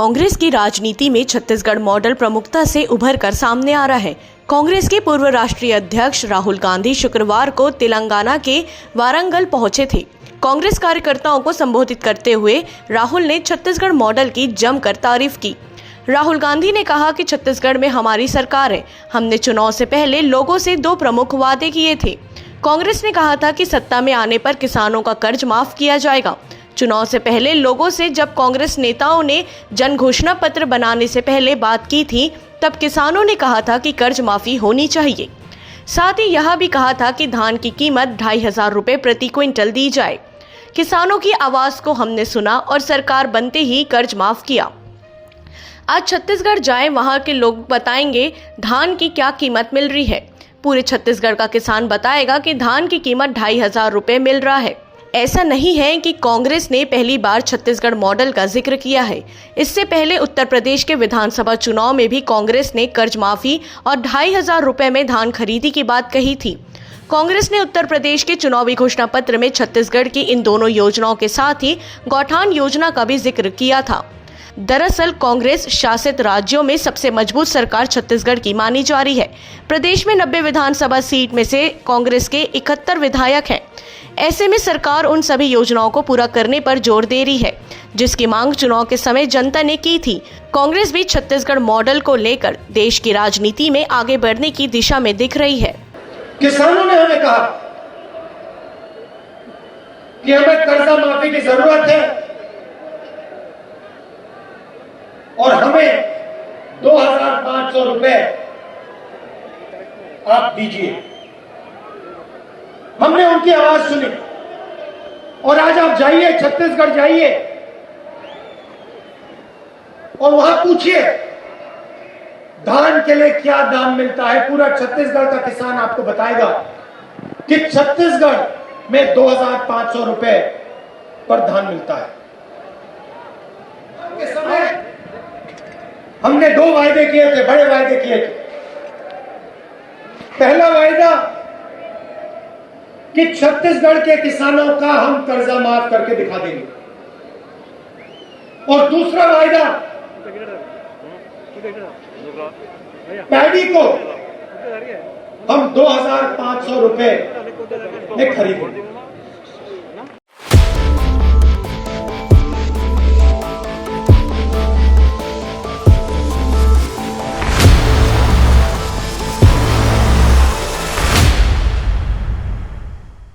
कांग्रेस की राजनीति में छत्तीसगढ़ मॉडल प्रमुखता से उभर कर सामने आ रहा है। कांग्रेस के पूर्व राष्ट्रीय अध्यक्ष राहुल गांधी शुक्रवार को तेलंगाना के वारंगल पहुंचे थे। कांग्रेस कार्यकर्ताओं को संबोधित करते हुए राहुल ने छत्तीसगढ़ मॉडल की जमकर तारीफ की। राहुल गांधी ने कहा कि छत्तीसगढ़ में हमारी सरकार है। हमने चुनाव से पहले लोगों से 2 प्रमुख वादे किए थे। कांग्रेस ने कहा था कि सत्ता में आने पर किसानों का कर्ज माफ किया जाएगा। चुनाव से पहले लोगों से जब कांग्रेस नेताओं ने जन घोषणा पत्र बनाने से पहले बात की थी, तब किसानों ने कहा था कि कर्ज माफी होनी चाहिए। साथ ही यह भी कहा था कि धान की कीमत 2,500 रुपए प्रति क्विंटल दी जाए। किसानों की आवाज को हमने सुना और सरकार बनते ही कर्ज माफ किया। आज छत्तीसगढ़ जाएं, वहां के लोग बताएंगे धान की क्या कीमत मिल रही है। पूरे छत्तीसगढ़ का किसान बताएगा कि धान की कीमत 2,500 रुपए मिल रहा है। ऐसा नहीं है कि कांग्रेस ने पहली बार छत्तीसगढ़ मॉडल का जिक्र किया है। इससे पहले उत्तर प्रदेश के विधानसभा चुनाव में भी कांग्रेस ने कर्ज माफी और 2,500 रुपए में धान खरीदी की बात कही थी। कांग्रेस ने उत्तर प्रदेश के चुनावी घोषणा पत्र में छत्तीसगढ़ की इन दोनों योजनाओं के साथ ही गौठान योजना का भी जिक्र किया था। दरअसल कांग्रेस शासित राज्यों में सबसे मजबूत सरकार छत्तीसगढ़ की मानी जा रही है। प्रदेश में 90 विधानसभा सीट में से कांग्रेस के 71 विधायक हैं। ऐसे में सरकार उन सभी योजनाओं को पूरा करने पर जोर दे रही है, जिसकी मांग चुनाव के समय जनता ने की थी। कांग्रेस भी छत्तीसगढ़ मॉडल को लेकर देश की राजनीति में आगे बढ़ने की दिशा में दिख रही है। किसानों ने हमें कहा कि हमें कर्जा माफी की जरूरत है और हमें 2,500 रुपए आप दीजिए। हमने उनकी आवाज सुनी और आज आप जाइए, छत्तीसगढ़ जाइए और वहां पूछिए धान के लिए क्या दाम मिलता है। पूरा छत्तीसगढ़ का किसान आपको बताएगा कि छत्तीसगढ़ में 2,500 रुपए पर धान मिलता है। के समय हमने 2 वायदे किए थे, बड़े वायदे किए थे। पहला वायदा कि छत्तीसगढ़ के किसानों का हम कर्जा माफ करके दिखा देंगे और दूसरा वायदा पैडी को हम 2,500 रुपए में खरीदेंगे।